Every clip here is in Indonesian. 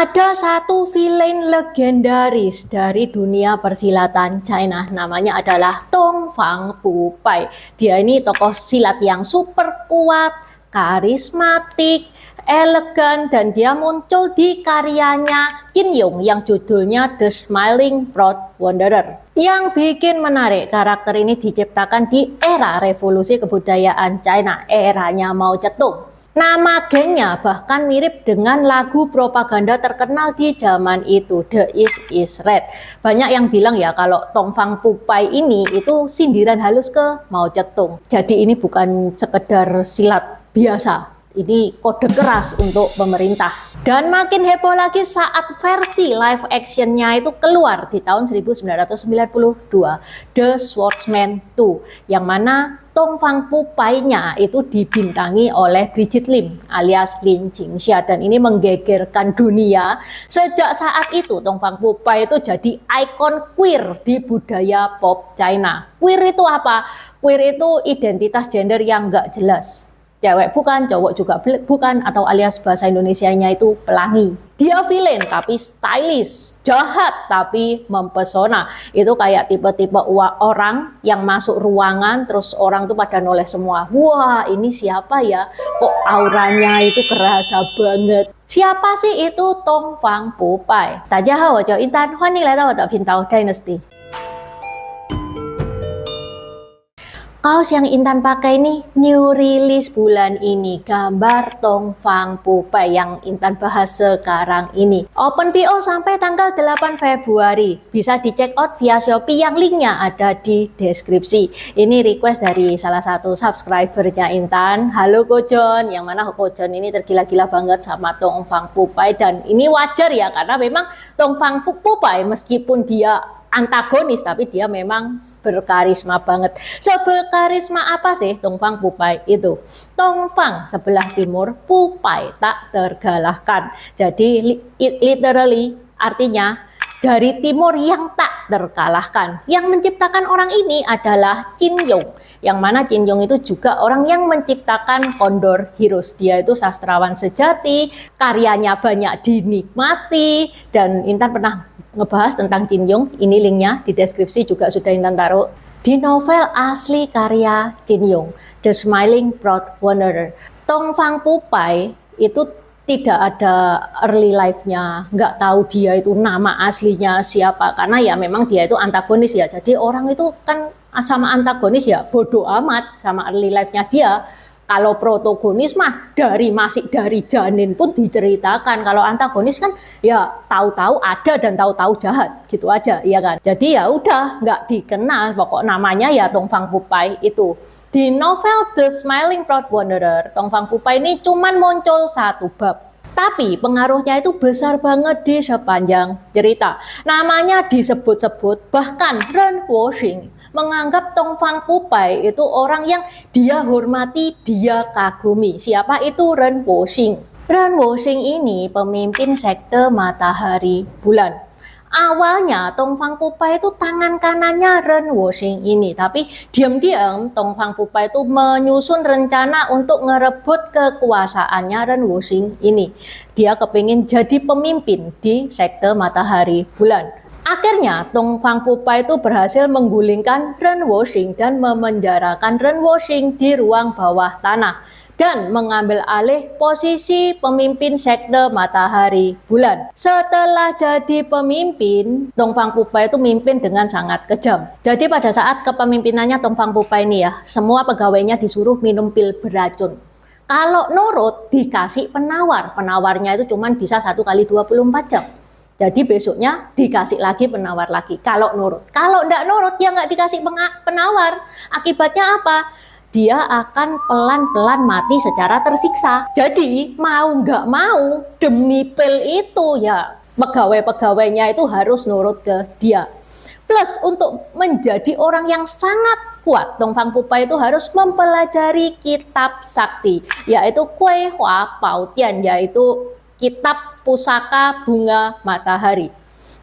Ada satu villain legendaris dari dunia persilatan China, namanya adalah Dongfang Pupai. Dia ini tokoh silat yang super kuat, karismatik, elegan, dan dia muncul di karyanya Qin Yong yang judulnya The Smiling Proud Wanderer. Yang bikin menarik, karakter ini diciptakan di era revolusi kebudayaan China, eranya Mao Zedong. Nama gengnya bahkan mirip dengan lagu propaganda terkenal di zaman itu, The East is Red. Banyak yang bilang ya kalau Dongfang Pupai ini itu sindiran halus ke Mao Zedong. Jadi ini bukan sekedar silat biasa, ini kode keras untuk pemerintah. Dan makin heboh lagi saat versi live actionnya itu keluar di tahun 1992, The Swordsman 2, yang mana Dongfang Pupai-nya itu dibintangi oleh Brigitte Lim alias Lin Jingxia, dan ini menggegerkan dunia. Sejak saat itu Dongfang Pupai itu jadi ikon queer di budaya pop China. Queer itu apa? Queer itu identitas gender yang nggak jelas. Cewek bukan, cowok juga bukan, atau alias bahasa Indonesianya itu pelangi. Dia villain tapi stylish, jahat tapi mempesona. Itu kayak tipe-tipe orang yang masuk ruangan terus orang tuh pada noleh semua. Wah, ini siapa ya? Kok auranya itu kerasa banget. Siapa sih itu Dongfang Pupai? 大家好，我叫Intan，欢迎来到我的频道 Dynasty。 Kaos yang Intan pakai ini new release bulan ini, gambar Dongfang Pupai yang Intan bahas sekarang ini. Open PO sampai tanggal 8 Februari. Bisa dicek out via Shopee yang linknya ada di deskripsi. Ini request dari salah satu subscribernya Intan. Halo Kojon, yang mana Kojon ini tergila-gila banget sama Dongfang Pupai, dan ini wajar ya karena memang Dongfang Pupai meskipun dia antagonis tapi dia memang berkarisma banget. Seberkarisma apa sih Dongfang Pupai itu? Dongfang sebelah timur, Pupai tak terkalahkan. Jadi literally artinya dari timur yang tak terkalahkan. Yang menciptakan orang ini adalah Qin Yong, yang mana Qin Yong itu juga orang yang menciptakan Condor Heroes. Dia itu sastrawan sejati, karyanya banyak dinikmati, dan Intan pernah ngebahas tentang Qin Yong. Ini linknya di deskripsi juga sudah Intan taruh. Di novel asli karya Qin Yong, The Smiling Proud Wanderer, Dongfang Pupai itu tidak ada early life-nya, nggak tahu dia itu nama aslinya siapa, karena ya memang dia itu antagonis ya. Jadi orang itu kan sama antagonis ya bodoh amat sama early life-nya dia. Kalau protagonis mah masih dari janin pun diceritakan. Kalau antagonis kan ya tahu-tahu ada dan tahu-tahu jahat gitu aja, ya kan. Jadi ya udah nggak dikenal, pokok namanya ya Dongfang Pupai itu. Di novel The Smiling Proud Wanderer, Dongfang Pupai ini cuman muncul satu bab. Tapi pengaruhnya itu besar banget di sepanjang cerita. Namanya disebut-sebut, bahkan Ren Wuxing menganggap Dongfang Pupai itu orang yang dia hormati, dia kagumi. Siapa itu Ren Wuxing? Ren Wuxing ini pemimpin sekte Matahari Bulan. Awalnya Dongfang Pupai itu tangan kanannya Ren Wuxing ini, tapi diam-diam Dongfang Pupai itu menyusun rencana untuk ngerebut kekuasaannya Ren Wuxing ini. Dia kepingin jadi pemimpin di sekte Matahari Bulan. Akhirnya Dongfang Pupai itu berhasil menggulingkan Ren Wuxing dan memenjarakan Ren Wuxing di ruang bawah tanah dan mengambil alih posisi pemimpin sekte Matahari Bulan. Setelah jadi pemimpin, Dongfang Pupai itu mimpin dengan sangat kejam. Jadi pada saat kepemimpinannya Dongfang Pupai ini ya, semua pegawainya disuruh minum pil beracun. Kalau nurut dikasih penawar, penawarnya itu cuma bisa 1 kali 24 jam. Jadi besoknya dikasih lagi penawar lagi kalau nurut. Kalau enggak nurut ya nggak dikasih penawar. Akibatnya apa? Dia akan pelan-pelan mati secara tersiksa. Jadi mau nggak mau demi pil itu ya pegawai-pegawainya itu harus nurut ke dia. Plus untuk menjadi orang yang sangat kuat, Dongfang Pupai itu harus mempelajari kitab sakti, yaitu Kui Hua Pao Tian, yaitu kitab pusaka bunga matahari.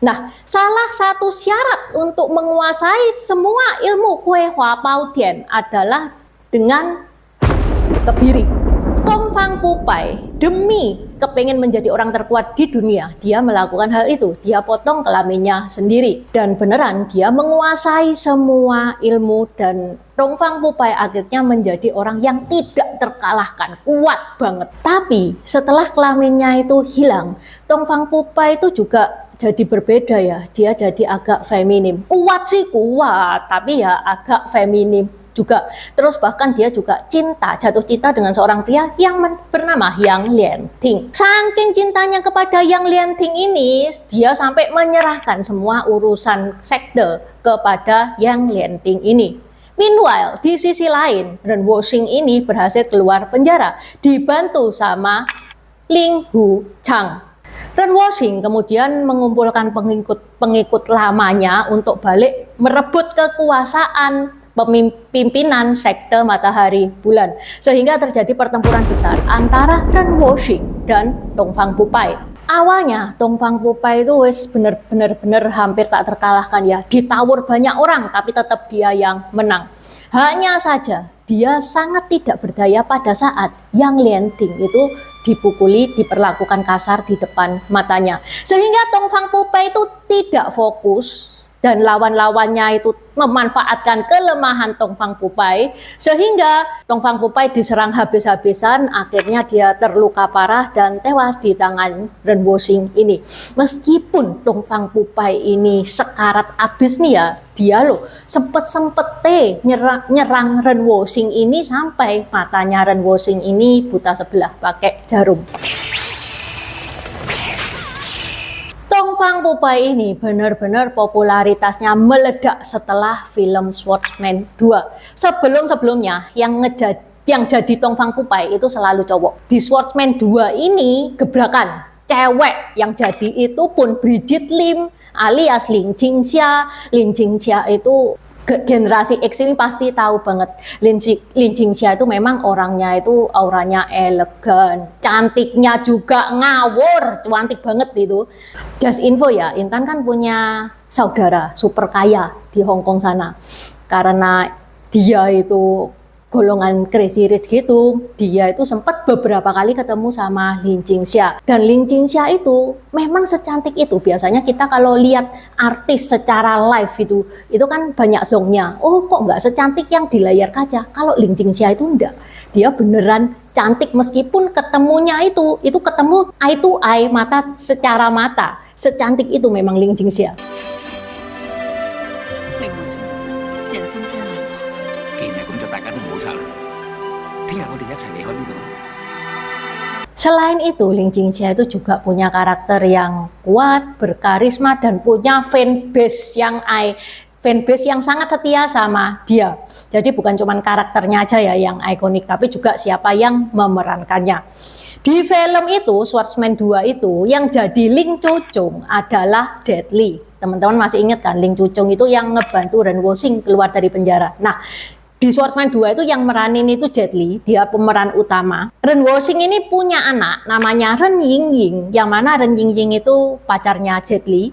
Nah, salah satu syarat untuk menguasai semua ilmu Kui Hua Pao Tian adalah dengan kebiri. Dongfang Fang Pupai demi kepengen menjadi orang terkuat di dunia, dia melakukan hal itu. Dia potong kelaminnya sendiri. Dan beneran dia menguasai semua ilmu dan Dong Fang Pupai akhirnya menjadi orang yang tidak terkalahkan, kuat banget. Tapi setelah kelaminnya itu hilang, Dong Fang Pupai itu juga jadi berbeda ya. Dia jadi agak feminim. Kuat sih kuat, tapi ya agak feminim juga. Terus bahkan dia juga jatuh cinta dengan seorang pria yang bernama Yang Lianting. Saking cintanya kepada Yang Lianting ini, dia sampai menyerahkan semua urusan sekte kepada Yang Lianting ini. Meanwhile, di sisi lain, Ren Wuxing ini berhasil keluar penjara, dibantu sama Ling Hu Chang. Ren Wuxing kemudian mengumpulkan pengikut lamanya untuk balik merebut kekuasaan pimpinan sekte Matahari Bulan, sehingga terjadi pertempuran besar antara Ren Wuxing dan Dong Fang Pupai. Awalnya Dong Fang Pupai itu bener-bener hampir tak terkalahkan ya, ditawur banyak orang tapi tetap dia yang menang. Hanya saja dia sangat tidak berdaya pada saat Yang Lianting itu dipukuli, diperlakukan kasar di depan matanya, sehingga Dong Fang Pupai itu tidak fokus dan lawan-lawannya itu memanfaatkan kelemahan Dong Fang Pupai, sehingga Dong Fang Pupai diserang habis-habisan. Akhirnya dia terluka parah dan tewas di tangan Ren Wuxing ini. Meskipun Dong Fang Pupai ini sekarat abis nih ya, dia loh sempet nyerang Ren Wuxing ini sampai matanya Ren Wuxing ini buta sebelah pakai jarum. Dong Fang Pupai ini benar-benar popularitasnya meledak setelah film Swordsman 2. Sebelum-sebelumnya yang jadi Dong Fang Pupai itu selalu cowok. Di Swordsman 2 ini gebrakan cewek yang jadi itu pun Brigitte Lim alias Lin Jingxia. Lin Jingxia itu generasi X ini pasti tahu banget. Lin Jingxia itu memang orangnya itu auranya elegan, cantiknya juga ngawur, cantik banget itu. Just info ya, Intan kan punya saudara super kaya di Hong Kong sana. Karena dia itu golongan crazy rich gitu, dia itu sempat beberapa kali ketemu sama Lin Jingxia. Dan Lin Jingxia itu memang secantik itu. Biasanya kita kalau lihat artis secara live itu kan banyak zongnya. Oh kok nggak secantik yang di layar kaca? Kalau Lin Jingxia itu enggak. Dia beneran cantik meskipun ketemunya itu ketemu eye to eye, mata secara mata. Secantik itu memang Lin Jingxia. Selain itu, Lin Jingxia itu juga punya karakter yang kuat, berkarisma, dan punya fanbase yang sangat setia sama dia. Jadi bukan cuma karakternya aja ya yang ikonik, tapi juga siapa yang memerankannya. Di film itu, Swordsman 2 itu, yang jadi Ling Chuchung adalah Jet Li. Teman-teman masih ingat kan, Ling Chuchung itu yang ngebantu Ren Wuxing keluar dari penjara. Nah, di Swordsman 2 itu yang meranin itu Jet Li, dia pemeran utama. Ren Wuxing ini punya anak namanya Ren Yingying, yang mana Ren Yingying itu pacarnya Jet Li.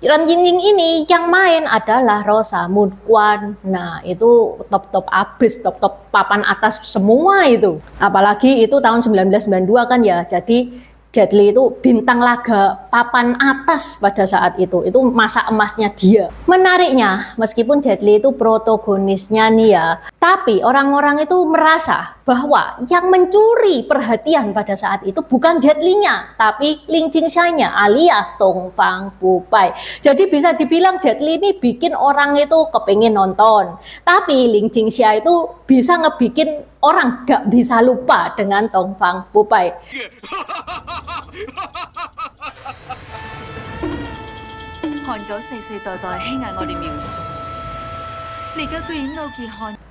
Ren Yingying ini yang main adalah Rosamund Kwan. Nah, itu top abis, top papan atas semua itu. Apalagi itu tahun 1992 kan ya, jadi Jet Li itu bintang laga papan atas pada saat itu masa emasnya dia. Menariknya, meskipun Jet Li itu protagonisnya nih ya, tapi orang-orang itu merasa bahwa yang mencuri perhatian pada saat itu bukan Jet Li-nya, tapi Lin Jingxia-nya alias Dong Fang Pupai. Jadi bisa dibilang Jet Li ini bikin orang itu kepengen nonton, tapi Lin Jingxia itu bisa ngebikin orang gak bisa lupa dengan Dong Fang Pupai.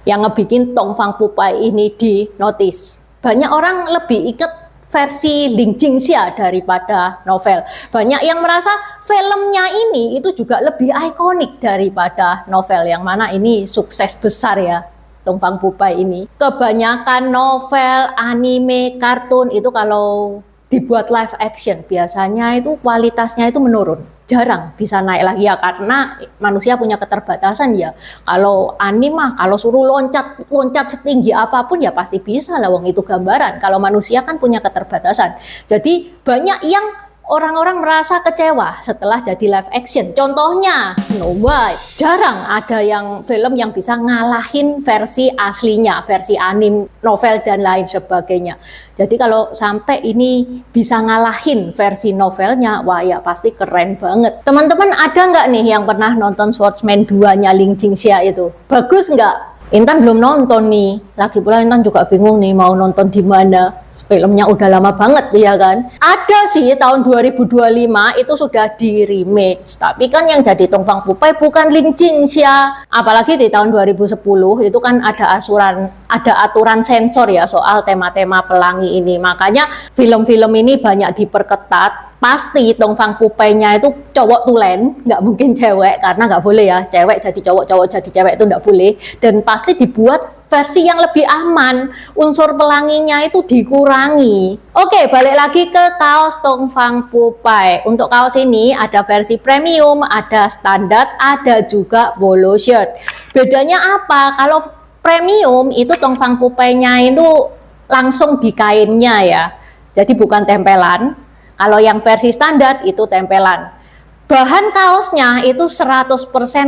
Yang ngebikin Dong Fang Pupai ini di notice. Banyak orang lebih ikat versi Lin Jingxia daripada novel. Banyak yang merasa filmnya ini itu juga lebih ikonik daripada novel, yang mana ini sukses besar ya. Dong Fang Pupai ini. Kebanyakan novel, anime, kartun itu kalau dibuat live action, biasanya itu kualitasnya itu menurun. Jarang bisa naik lagi ya, karena manusia punya keterbatasan ya. Kalau anime mah kalau suruh loncat setinggi apapun ya pasti bisa lah, wong itu gambaran. Kalau manusia kan punya keterbatasan. Jadi banyak yang orang-orang merasa kecewa setelah jadi live action. Contohnya Snow White. Jarang ada yang film yang bisa ngalahin versi aslinya, versi anime, novel dan lain sebagainya. Jadi kalau sampai ini bisa ngalahin versi novelnya, wah ya pasti keren banget. Teman-teman ada nggak nih yang pernah nonton Swordsman 2-nya Ling Jingxia itu? Bagus nggak? Intan belum nonton nih, lagi pula Intan juga bingung nih mau nonton di mana. Filmnya udah lama banget ya kan. Ada sih tahun 2025 itu sudah di remake, tapi kan yang jadi Tong Fang Pupai bukan Ling Jingxia. Apalagi di tahun 2010 itu kan ada aturan sensor ya soal tema-tema pelangi ini. Makanya film-film ini banyak diperketat. Pasti Tong Fang Pupai-nya itu cowok tulen, nggak mungkin cewek, karena nggak boleh ya, cewek jadi cowok, cowok jadi cewek itu nggak boleh. Dan pasti dibuat versi yang lebih aman, unsur pelanginya itu dikurangi. Oke, balik lagi ke kaos Tong Fang Pupai. Untuk kaos ini ada versi premium, ada standar, ada juga polo shirt. Bedanya apa? Kalau premium itu Tong Fang Pupai-nya itu langsung di kainnya ya, jadi bukan tempelan. Kalau yang versi standar itu tempelan. Bahan kaosnya itu 100%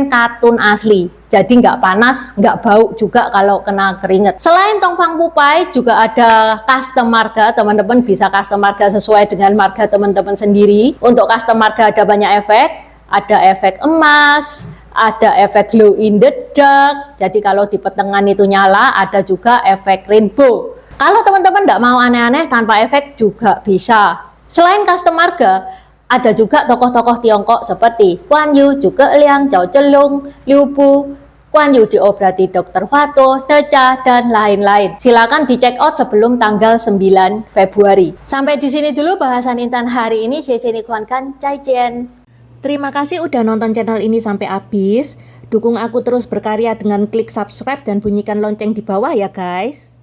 katun asli. Jadi nggak panas, nggak bau juga kalau kena keringat. Selain Tong Fang Pupai juga ada custom marga. Teman-teman bisa custom marga sesuai dengan marga teman-teman sendiri. Untuk custom marga ada banyak efek. Ada efek emas, ada efek glow in the dark. Jadi kalau di pertengahan itu nyala, ada juga efek rainbow. Kalau teman-teman nggak mau aneh-aneh tanpa efek juga bisa. Selain custom marga, ada juga tokoh-tokoh Tiongkok seperti Guan Yu, Zhuge Liang, Zhao Zhenlong, Liu Bu, Guan Yu diobati Dr. Huato, Neca, dan lain-lain. Silakan dicek out sebelum tanggal 9 Februari. Sampai di sini dulu bahasan Intan hari ini. Xie Kuan Kan, Cai Jian. Terima kasih udah nonton channel ini sampai habis. Dukung aku terus berkarya dengan klik subscribe dan bunyikan lonceng di bawah ya guys.